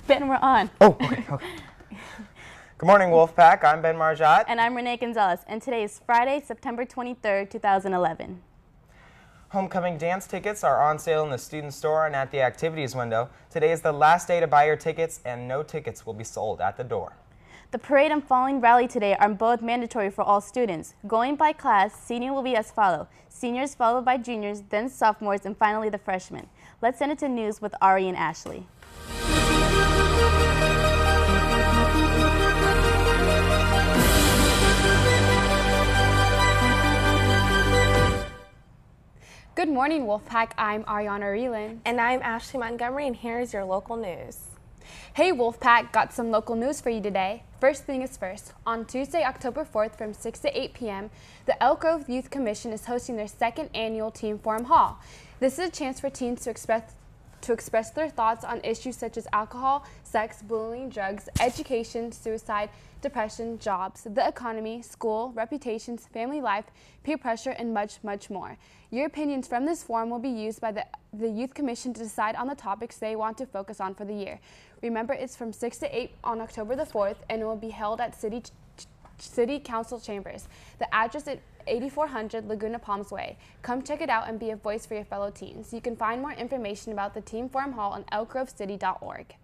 Ben, we're on. Oh, okay. Good morning, Wolfpack. I'm Ben Marjat. And I'm Renee Gonzalez, and today is Friday, September 23rd, 2011. Homecoming dance tickets are on sale in the student store and at the activities window. Today is the last day to buy your tickets, and no tickets will be sold at the door. The parade and following rally today are both mandatory for all students. Going by class, senior will be as follows. Seniors followed by juniors, then sophomores, and finally the freshmen. Let's send it to news with Ari and Ashley. Good morning, Wolfpack. I'm Ariana Reeland. And I'm Ashley Montgomery, and here's your local news. Hey, Wolfpack, got some local news for you today. First thing is first. On Tuesday, October 4th from 6 to 8 p.m., the Elk Grove Youth Commission is hosting their second annual Teen Forum Hall. This is a chance for teens to express their thoughts on issues such as alcohol, sex, bullying, drugs, education, suicide, depression, jobs, the economy, school, reputations, family life, peer pressure, and much, much more. Your opinions from this forum will be used by the Youth Commission to decide on the topics they want to focus on for the year. Remember, it's from 6 to 8 on October the 4th, and it will be held at City Council Chambers. The address is 8400 Laguna Palms Way. Come check it out and be a voice for your fellow teens. You can find more information about the Teen Forum Hall on elkgrovecity.org.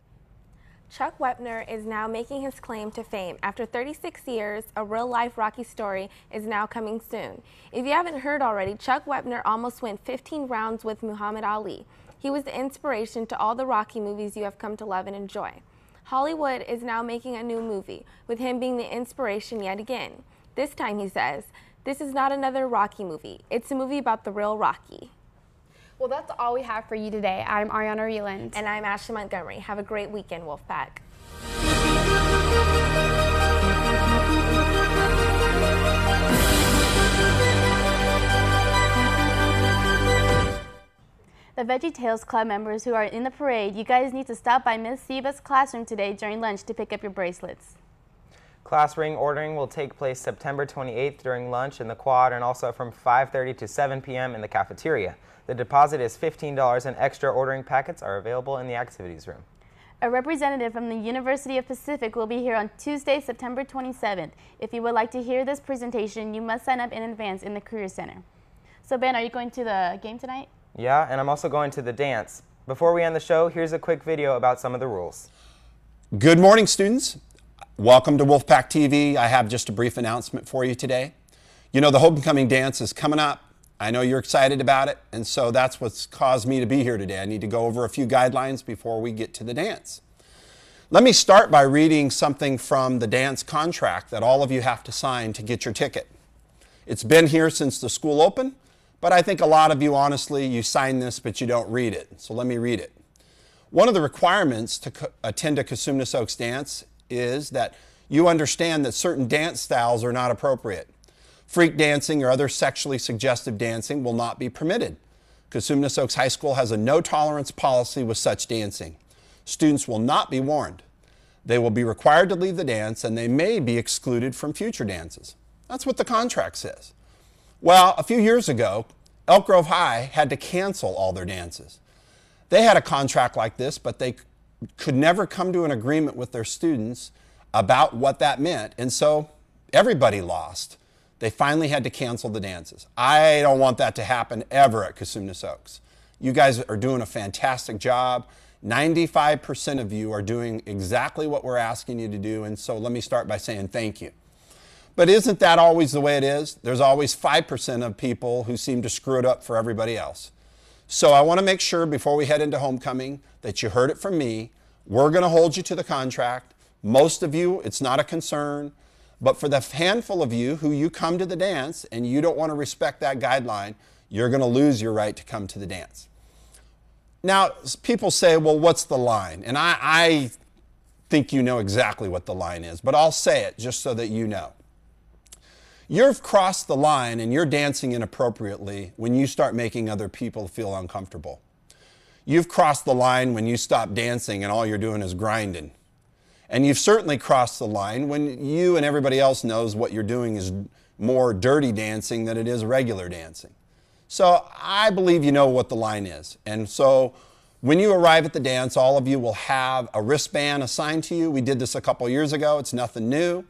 Chuck Wepner is now making his claim to fame. After 36 years, a real-life Rocky story is now coming soon. If you haven't heard already, Chuck Wepner almost went 15 rounds with Muhammad Ali. He was the inspiration to all the Rocky movies you have come to love and enjoy. Hollywood is now making a new movie, with him being the inspiration yet again. This time, he says, this is not another Rocky movie. It's a movie about the real Rocky. Well, that's all we have for you today. I'm Ariana Reeland. And I'm Ashley Montgomery. Have a great weekend, Wolfpack. The VeggieTales Club members who are in the parade, you guys need to stop by Miss Seba's classroom today during lunch to pick up your bracelets. Class ring ordering will take place September 28th during lunch in the quad and also from 5:30 to 7 p.m. in the cafeteria. The deposit is $15 and extra ordering packets are available in the activities room. A representative from the University of Pacific will be here on Tuesday, September 27th. If you would like to hear this presentation, you must sign up in advance in the Career Center. So Ben, are you going to the game tonight? Yeah, and I'm also going to the dance. Before we end the show, here's a quick video about some of the rules. Good morning, students. Welcome to Wolfpack TV. I have just a brief announcement for you today. You know, the homecoming dance is coming up. I know you're excited about it, and so that's what's caused me to be here today. I need to go over a few guidelines before we get to the dance. Let me start by reading something from the dance contract that all of you have to sign to get your ticket. It's been here since the school opened, but I think a lot of you, honestly, you sign this, but you don't read it. So let me read it. One of the requirements to attend a Cosumnes Oaks dance is that you understand that certain dance styles are not appropriate. Freak dancing or other sexually suggestive dancing will not be permitted. Cosumnes Oaks High School has a no-tolerance policy with such dancing. Students will not be warned. They will be required to leave the dance, and they may be excluded from future dances. That's what the contract says. Well, a few years ago, Elk Grove High had to cancel all their dances. They had a contract like this, but they could never come to an agreement with their students about what that meant, and so everybody lost. They finally had to cancel the dances. I don't want that to happen ever at Cosumnes Oaks. You guys are doing a fantastic job. 95% of you are doing exactly what we're asking you to do, and so let me start by saying thank you. But isn't that always the way it is? There's always 5% of people who seem to screw it up for everybody else. So I want to make sure before we head into homecoming that you heard it from me. We're going to hold you to the contract. Most of you, it's not a concern. But for the handful of you who you come to the dance and you don't want to respect that guideline, you're going to lose your right to come to the dance. Now, people say, well, what's the line? And I think you know exactly what the line is, but I'll say it just so that you know. You've crossed the line and you're dancing inappropriately when you start making other people feel uncomfortable. You've crossed the line when you stop dancing and all you're doing is grinding. And you've certainly crossed the line when you and everybody else knows what you're doing is more dirty dancing than it is regular dancing. So I believe you know what the line is. And so when you arrive at the dance, all of you will have a wristband assigned to you. We did this a couple years ago. It's nothing new.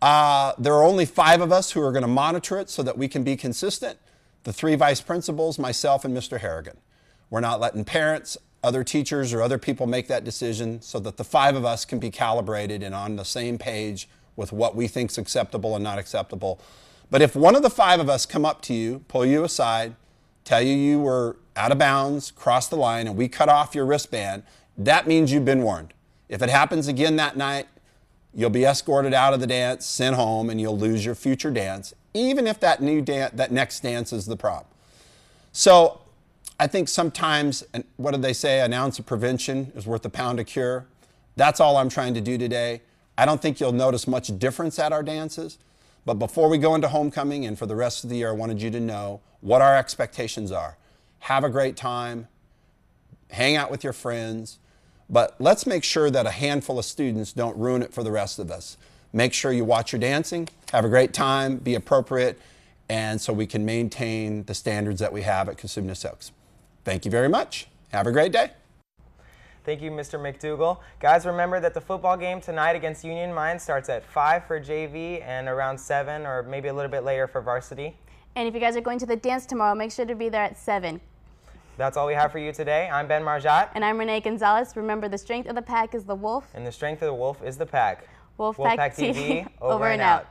There are only 5 of us who are going to monitor it so that we can be consistent. The 3 vice principals, myself, and Mr. Harrigan. We're not letting parents, other teachers, or other people make that decision so that the 5 of us can be calibrated and on the same page with what we think is acceptable and not acceptable. But if one of the 5 of us come up to you, pull you aside, tell you you were out of bounds, crossed the line, and we cut off your wristband, that means you've been warned. If it happens again that night, you'll be escorted out of the dance, sent home, and you'll lose your future dance, even if that next dance is the problem. So I think sometimes, what do they say, an ounce of prevention is worth a pound of cure. That's all I'm trying to do today. I don't think you'll notice much difference at our dances, but before we go into homecoming and for the rest of the year, I wanted you to know what our expectations are. Have a great time, hang out with your friends, but let's make sure that a handful of students don't ruin it for the rest of us. Make sure you watch your dancing, have a great time, be appropriate, and so we can maintain the standards that we have at Cosumnes Oaks. Thank you very much. Have a great day. Thank you, Mr. McDougall. Guys, remember that the football game tonight against Union Mine starts at 5 for JV and around 7 or maybe a little bit later for varsity. And if you guys are going to the dance tomorrow, make sure to be there at 7. That's all we have for you today. I'm Ben Marjat. And I'm Renee Gonzalez. Remember, the strength of the pack is the wolf. And the strength of the wolf is the pack. Wolfpack TV, over and out.